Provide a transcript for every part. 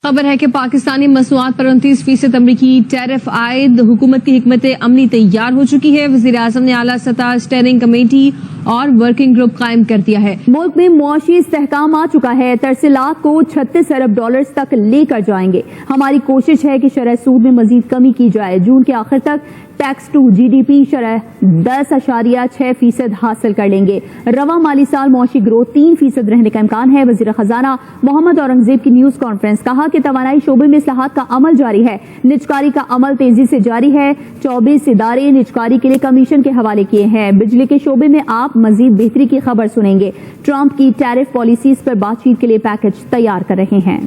خبر ہے کہ پاکستانی مصنوعات پر 29% امریکی ٹیرف عائد، حکومت کی حکمت عملی تیار ہو چکی ہے۔ وزیر اعظم نے اعلیٰ سطح اسٹیئرنگ کمیٹی اور ورکنگ گروپ قائم کر دیا ہے۔ ملک میں معاشی استحکام آ چکا ہے، ترسیلات کو 36 ارب ڈالرز تک لے کر جائیں گے۔ ہماری کوشش ہے کہ شرح سود میں مزید کمی کی جائے۔ جون کے آخر تک tax to G D P شرح 10.6% حاصل کر لیں گے۔ رواں مالی سال معاشی گروتھ 3% رہنے کا امکان ہے۔ وزیر خزانہ محمد اورنگزیب کی نیوز کانفرنس، کہا کہ توانائی شعبے میں اصلاحات کا عمل جاری ہے، نجکاری کا عمل تیزی سے جاری ہے۔ 24 ادارے نجکاری کے لیے کمیشن کے حوالے کیے ہیں۔ بجلی کے شعبے میں آپ مزید بہتری کی خبر سنیں گے۔ ٹرمپ کی ٹیرف پالیسیز پر بات چیت کے لیے پیکج تیار کر رہے ہیں۔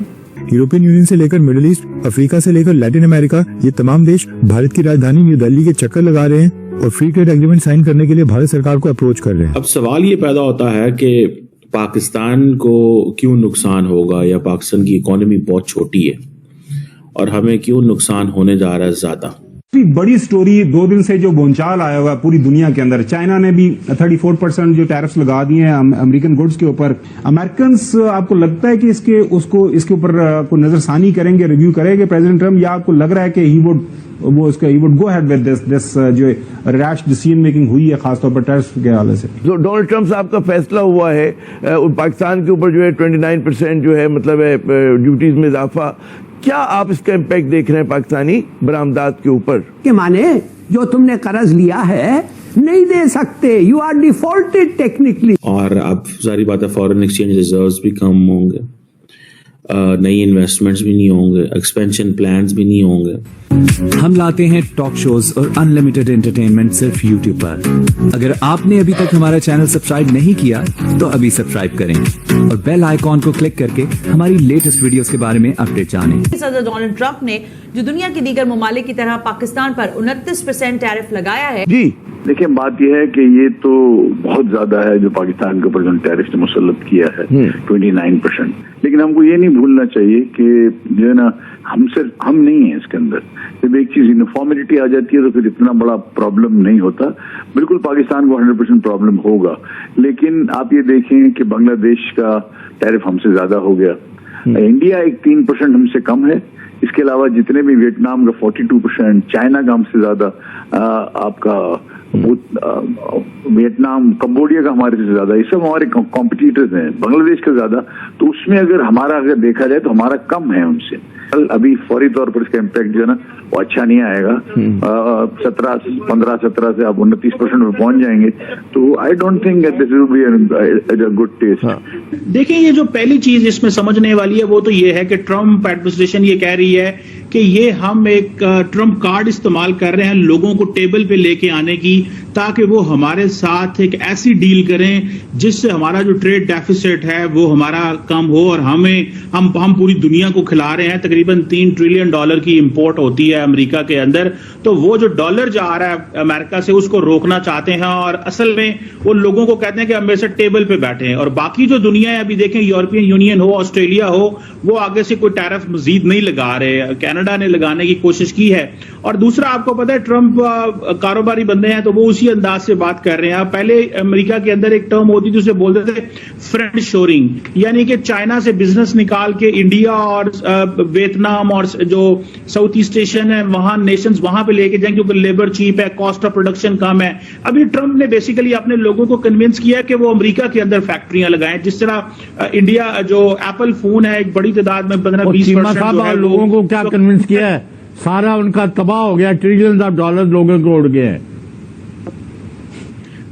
یورپین یونین سے لے کر مڈل ایسٹ، افریقہ سے لے کر لیٹن امریکہ، یہ تمام دیش بھارت کی راجدھانی نیو دہلی کے چکر لگا رہے ہیں اور فری ٹریڈ ایگریمنٹ سائن کرنے کے لیے بھارت سرکار کو اپروچ کر رہے ہیں۔ اب سوال یہ پیدا ہوتا ہے کہ پاکستان کو کیوں نقصان ہوگا، یا پاکستان کی اکانومی بہت چھوٹی ہے اور ہمیں کیوں نقصان ہونے جا رہا ہے زیادہ۔ بڑی سٹوری 2 دن سے جو بونچال آیا ہوا ہے پوری دنیا کے اندر، چائنا نے بھی 34% جو ٹیرفز لگا دیے ہیں امریکن گڈز کے اوپر۔ امریکنز آپ کو لگتا ہے کہ اس کے اوپر کوئی نظر ثانی کریں گے، ریویو کریں گے پریزیڈنٹ ٹرمپ، یا آپ کو لگ رہا ہے کہ he would go ahead with this جو ریش ڈیسیژن میکنگ ہوئی ہے خاص طور پر ٹیرفز کے حوالے سے؟ جو ڈونلڈ ٹرمپ صاحب کا فیصلہ ہوا ہے پاکستان کے اوپر جو ہے 29% جو ہے مطلب ہے ڈیوٹیز میں اضافہ، کیا آپ اس کا امپیکٹ دیکھ رہے ہیں پاکستانی برآمدات کے اوپر؟ کہ مانے جو تم نے قرض لیا ہے نہیں دے سکتے، یو آر ڈیفالٹڈ ٹیکنیکلی۔ اور اب ظاہری بات ہے فورن ایکسچینج ریزروز بھی کم ہوں گے، نئی انویسٹمنٹس بھی نہیں ہوں گے، ایکسپینشن پلانز بھی نہیں ہوں گے۔ ہم لاتے ہیں ٹاک شوز اور ان لمیٹڈ انٹرٹینمنٹ صرف یوٹیوب پر۔ اگر آپ نے ابھی تک ہمارا چینل سبسکرائب نہیں کیا تو ابھی سبسکرائب کریں اور بیل آئیکن کو کلک کر کے ہماری لیٹسٹ ویڈیوز کے بارے میں اپڈیٹ جانیں۔ صدر ڈونلڈ ٹرمپ نے جو دنیا کے دیگر ممالک کی طرح پاکستان پر 29% ٹیرف لگایا ہے۔ جی دیکھیں، بات یہ ہے کہ یہ تو بہت زیادہ ہے جو پاکستان کے اوپر جو ٹیرف نے مسلط کیا ہے 29%، لیکن ہم کو یہ نہیں بھولنا چاہیے کہ جو ہے نا ہم نہیں ہیں اس کے اندر۔ جب ایک چیز یونیفارملٹی آ جاتی ہے تو پھر اتنا بڑا پرابلم نہیں ہوتا۔ بالکل پاکستان کو 100% پرابلم ہوگا، لیکن آپ یہ دیکھیں کہ بنگلہ دیش کا ٹیرف ہم سے زیادہ ہو گیا، انڈیا ایک 3% ہم سے کم ہے، اس کے علاوہ جتنے بھی ویتنام کا 42%، چائنا کا ہم سے زیادہ، آپ کا ویتنام، کمبوڈیا کا ہمارے سے زیادہ، یہ سب ہمارے کمپٹیٹرز ہیں، بنگلہ دیش کا زیادہ، تو اس میں اگر دیکھا جائے تو ہمارا کم ہے ان سے۔ ابھی فوری طور پر اس کا امپیکٹ جو ہے نا وہ اچھا نہیں آئے گا، 15-17 سے آپ 29% میں پہنچ جائیں گے، تو I don't think this will be a good test. دیکھیں، یہ جو پہلی چیز اس میں سمجھنے والی ہے وہ تو یہ ہے کہ ٹرمپ ایڈمنسٹریشن یہ کہہ رہی ہے کہ یہ ہم ایک ٹرمپ کارڈ استعمال کر رہے ہیں لوگوں کو ٹیبل پہ لے کے آنے کی، تاکہ وہ ہمارے ساتھ ایک ایسی ڈیل کریں جس سے ہمارا جو ٹریڈ ڈیفیسٹ ہے وہ ہمارا کم ہو، اور ہم پوری دنیا کو کھلا رہے ہیں۔ تقریباً $3 ٹریلین کی امپورٹ ہوتی ہے امریکہ کے اندر، تو وہ جو ڈالر جا رہا ہے امریکہ سے اس کو روکنا چاہتے ہیں، اور اصل میں وہ لوگوں کو کہتے ہیں کہ ہم ایسے ٹیبل پہ بیٹھے ہیں۔ اور باقی جو دنیا ہے، ابھی دیکھیں یورپین یونین ہو، آسٹریلیا ہو، وہ آگے سے کوئی ٹیرف مزید نہیں لگا رہے، کینیڈا نے لگانے کی کوشش کی ہے۔ اور دوسرا، آپ کو پتا ہے ٹرمپ کاروباری بندے ہیں تو وہ اسی انداز سے بات کر رہے ہیں۔ پہلے امریکہ کے اندر ایک ٹرم ہوتی تھی، اسے بولتے تھے فرینڈ شورنگ، یعنی کہ چائنا سے بزنس نکال کے انڈیا اور ویتنام اور جو ساؤتھ ایسٹ ایشین ہے وہاں نیشنز وہاں پہ لے کے جائیں، کیونکہ لیبر چیپ ہے، کاسٹ آف پروڈکشن کم ہے۔ ابھی ٹرمپ نے بیسیکلی اپنے لوگوں کو کنونس کیا کہ وہ امریکہ کے اندر فیکٹریاں لگائیں، جس طرح انڈیا جو ایپل فون ہے ایک بڑی تعداد میں 15-20% لوگوں کو کیا کنونس کیا ہے، سارا ان کا تباہ ہو گیا، ٹریلینز آف ڈالر لوگوں کو اڑ گئے ہیں۔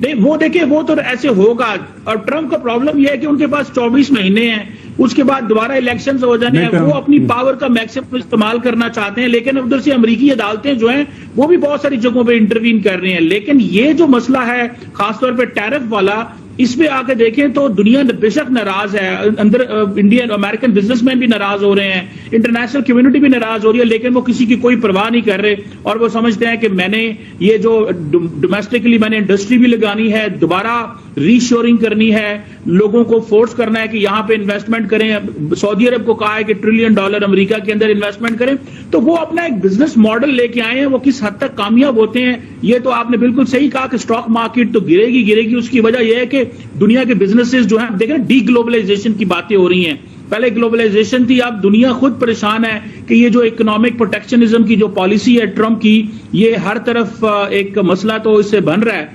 نہیں، وہ دیکھیں وہ تو ایسے ہوگا، اور ٹرمپ کا پرابلم یہ ہے کہ ان کے پاس 24 مہینے ہیں، اس کے بعد دوبارہ الیکشنز ہو جانے ہیں، وہ اپنی پاور کا میکسیمم استعمال کرنا چاہتے ہیں، لیکن ادھر سے امریکی عدالتیں جو ہیں وہ بھی بہت ساری جگہوں پہ انٹروین کر رہی ہیں۔ لیکن یہ جو مسئلہ ہے خاص طور پہ ٹیرف والا، اس پہ آ کے دیکھیں تو دنیا بے شک ناراض ہے، اندر انڈین امریکن بزنس مین بھی ناراض ہو رہے ہیں، انٹرنیشنل کمیونٹی بھی ناراض ہو رہی ہے، لیکن وہ کسی کی کوئی پرواہ نہیں کر رہے، اور وہ سمجھتے ہیں کہ میں نے یہ جو ڈومیسٹکلی میں نے انڈسٹری بھی لگانی ہے، دوبارہ ری شورنگ کرنی ہے، لوگوں کو فورس کرنا ہے کہ یہاں پہ انویسٹمنٹ کریں۔ سعودی عرب کو کہا ہے کہ $1 ٹریلین امریکہ کے اندر انویسٹمنٹ کریں، تو وہ اپنا ایک بزنس ماڈل لے کے آئے ہیں۔ وہ کس حد تک کامیاب ہوتے ہیں یہ تو آپ نے بالکل صحیح کہا کہ اسٹاک مارکیٹ تو گرے گی۔ اس کی وجہ یہ ہے کہ دنیا کے بزنسز جو ہیں، دیکھیں ڈی گلوبلائزیشن کی باتیں ہو رہی ہیں، پہلے گلوبلائزیشن تھی، اب دنیا خود پریشان ہے کہ یہ جو اکنامک پروٹیکشنزم کی جو پالیسی ہے ٹرمپ کی، یہ ہر طرف ایک مسئلہ تو اس سے بن رہا ہے.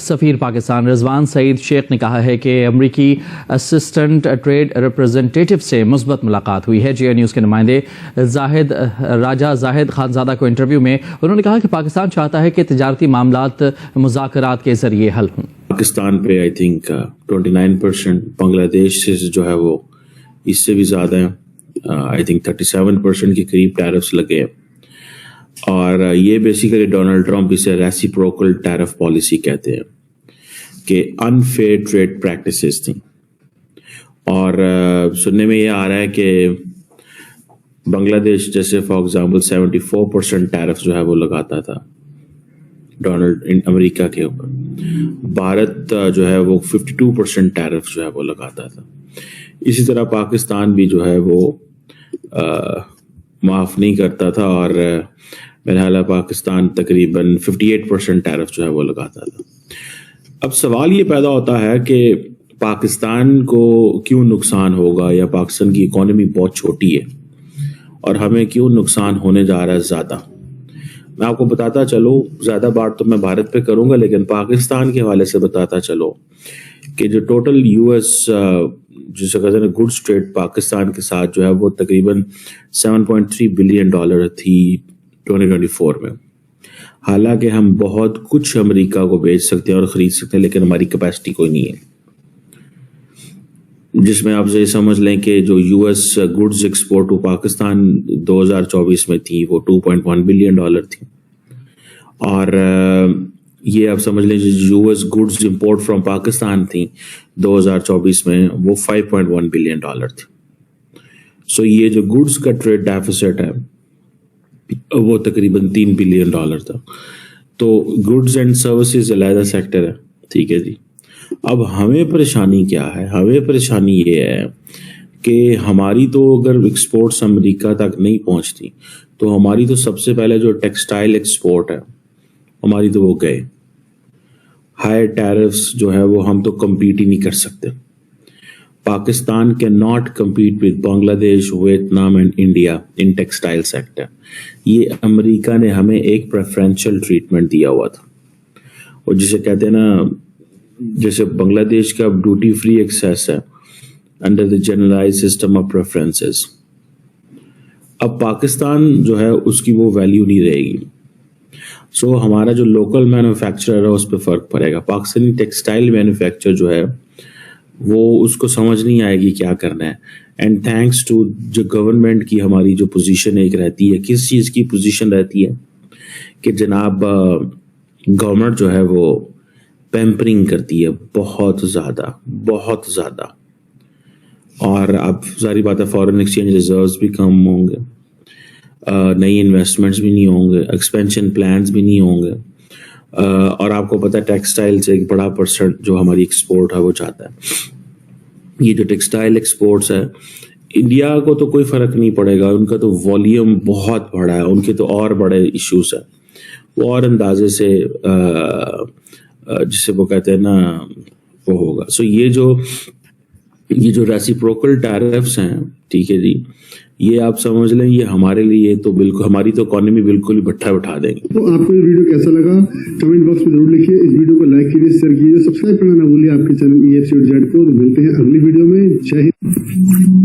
سفیر پاکستان رضوان سعید شیخ نے کہا ہے کہ امریکی اسسٹنٹ ٹریڈ ریپرزینٹیٹو سے مثبت ملاقات ہوئی ہے. جے این نیوز کے نمائندے راجہ زاہد خانزادہ کو انٹرویو میں انہوں نے کہا کہ پاکستان چاہتا ہے کہ تجارتی معاملات مذاکرات کے ذریعے حل ہوں. پاکستان پہ آئی تھنک 29%، بنگلہ دیش سے جو ہے وہ اس سے بھی زیادہ ہیں، آئی تھنک 37% کے قریب ٹیرفس لگے ہیں. اور یہ بیسیکلی ڈونلڈ ٹرمپ اسے ریسیپروکل ٹیرف پالیسی کہتے ہیں کہ انفیئر ٹریڈ پریکٹسز تھیں. اور سننے میں یہ آ رہا ہے کہ بنگلہ دیش جیسے فار ایگزامپل 74% ٹیرف جو ہے وہ لگاتا تھا امریکہ کے اوپر، بھارت جو ہے وہ 52% ٹیرف جو ہے وہ لگاتا تھا. اسی طرح پاکستان بھی جو ہے وہ معاف نہیں کرتا تھا، اور میرا خیال ہے پاکستان تقریباً 58% ٹیرف جو ہے وہ لگاتا تھا. اب سوال یہ پیدا ہوتا ہے کہ پاکستان کو کیوں نقصان ہوگا، یا پاکستان کی اکانومی بہت چھوٹی ہے اور ہمیں کیوں نقصان ہونے جا رہا ہے زیادہ. میں آپ کو بتاتا چلوں، زیادہ بات تو میں بھارت پہ کروں گا، لیکن پاکستان کے حوالے سے بتاتا چلو کہ جو ٹوٹل یو ایس جسے کہتے ہیں گڈس ٹریڈ پاکستان کے ساتھ جو ہے وہ تقریباً $7.3 بلین تھی 2024 میں. حالانکہ ہم بہت کچھ امریکہ کو بیچ سکتے ہیں اور خرید سکتے ہیں، لیکن ہماری کیپیسٹی کوئی نہیں ہے. جس میں آپ یہ سمجھ لیں کہ جو U S goods export to Pakistan 2024 میں تھی وہ $2.1 بلین تھی، اور یہ آپ سمجھ لیں you S goods import from Pakistan تھی 2024 میں وہ $5.1 بلین تھی. سو یہ جو گڈز کا ٹریڈ ڈیفیسٹ ہے وہ تقریباً $3 بلین تھا. تو گڈز اینڈ سروسز علیحدہ سیکٹر ہے، ٹھیک ہے جی. اب ہمیں پریشانی کیا ہے؟ ہمیں پریشانی یہ ہے کہ ہماری تو اگر ایکسپورٹس امریکہ تک نہیں پہنچتی تو ہماری تو سب سے پہلے جو ٹیکسٹائل ایکسپورٹ ہے ہماری تو وہ گئے. ہائی ٹیرفس جو ہے وہ ہم تو کمپیٹ ہی نہیں کر سکتے. Pakistan can not compete with Bangladesh, Vietnam and India in textile sector. یہ امریکہ نے ہمیں ایک پریفرینشیل ٹریٹمنٹ دیا ہوا تھا، اور جسے کہتے ہیں نا، جیسے بنگلہ دیش کا ڈیوٹی فری ایکسیس ہے under the generalized system of preferences. اب پاکستان جو ہے اس کی وہ ویلیو نہیں رہے گی. سو ہمارا جو لوکل مینوفیکچرر ہے اس پہ فرق پڑے گا. پاکستانی ٹیکسٹائل مینوفیکچر جو ہے وہ اس کو سمجھ نہیں آئے گی کیا کرنا ہے. اینڈ تھینکس ٹو جو گورنمنٹ کی ہماری جو پوزیشن ایک رہتی ہے، کس چیز کی پوزیشن رہتی ہے کہ جناب گورنمنٹ جو ہے وہ پیمپرنگ کرتی ہے بہت زیادہ بہت زیادہ. اور اب ظاہری بات ہے فارن ایکسچینج ریزروز بھی کم ہوں گے، نئی انویسٹمنٹس بھی نہیں ہوں گے، ایکسپینشن پلانز بھی نہیں ہوں گے. اور آپ کو پتہ ہے ٹیکسٹائل سے ایک بڑا پرسنٹ جو ہماری ایکسپورٹ ہے وہ جاتا ہے. یہ جو ٹیکسٹائل ایکسپورٹس ہے انڈیا کو تو کوئی فرق نہیں پڑے گا، ان کا تو والیوم بہت بڑا ہے، ان کے تو اور بڑے ایشوز ہیں، وہ اور اندازے سے جسے وہ کہتے ہیں نا وہ ہوگا. سو یہ جو ریسیپروکل ٹیرفس ہیں، ٹھیک ہے جی، یہ آپ سمجھ لیں یہ ہمارے لیے تو بالکل ہماری تو اکانومی بالکل ہی بٹھا بٹھا دیں گے. تو آپ کو یہ ویڈیو کیسا لگا کمنٹ باکس میں ضرور لکھیے. اس ویڈیو کو لائک کیجیے، شیئر کیجیے، سبسکرائب کرنا نہ بھولیے آپ کے چینل EFC اور جیڈ کو. ملتے ہیں اگلی ویڈیو میں. جے ہند.